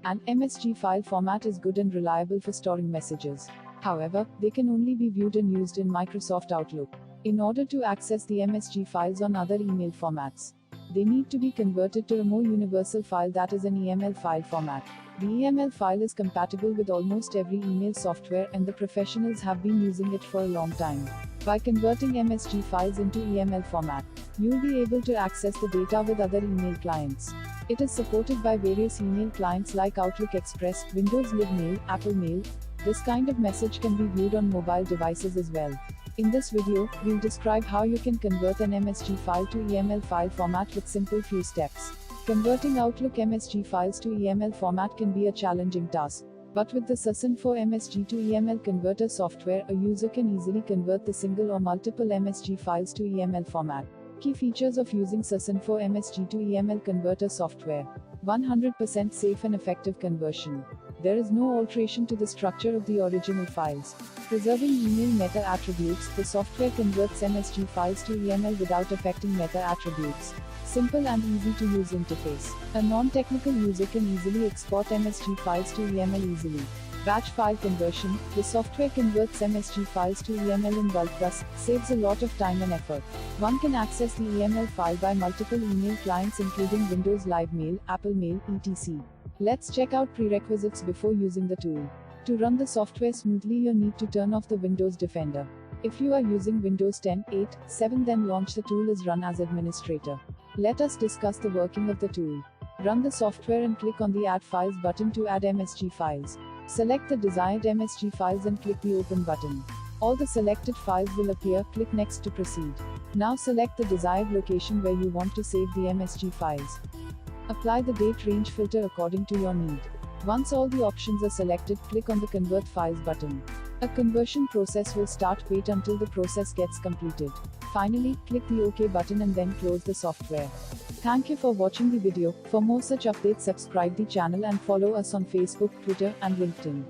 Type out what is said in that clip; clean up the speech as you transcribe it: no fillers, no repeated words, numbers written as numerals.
An MSG file format is good and reliable for storing messages. However, they can only be viewed and used in Microsoft Outlook. In order to access the MSG files on other email formats, they need to be converted to a more universal file, that is an EML file format. The EML file is compatible with almost every email software, and the professionals have been using it for a long time. By converting MSG files into EML format, you'll be able to access the data with other email clients. It is supported by various email clients like Outlook Express, Windows Live Mail, Apple Mail. This kind of message can be viewed on mobile devices as well. In this video, we'll describe how you can convert an MSG file to EML file format with simple few steps. Converting Outlook MSG files to EML format can be a challenging task. But with the Sysinfo MSG to EML Converter software, a user can easily convert the single or multiple MSG files to EML format. Key features of using Sysinfo MSG to EML Converter software. 100% safe and effective conversion. There is no alteration to the structure of the original files. Preserving email meta attributes, the software converts MSG files to EML without affecting meta attributes. Simple and easy to use interface. A non-technical user can easily export MSG files to EML easily. Batch file conversion, the software converts MSG files to EML in bulk, thus saves a lot of time and effort. One can access the EML file by multiple email clients including Windows Live Mail, Apple Mail, etc. Let's check out prerequisites before using the tool. To run the software smoothly, you need to turn off the Windows Defender. If you are using Windows 10, 8, 7, then launch the tool as run as administrator. Let us discuss the working of the tool. Run the software and click on the Add Files button to add MSG files. Select the desired MSG files and click the Open button. All the selected files will appear. Click Next to proceed. Now select the desired location where you want to save the MSG files. Apply the date range filter according to your need. Once all the options are selected, click on the Convert Files button. A conversion process will start. Wait until the process gets completed. Finally, click the OK button and then close the software. Thank you for watching the video. For more such updates, subscribe the channel and follow us on Facebook, Twitter, and LinkedIn.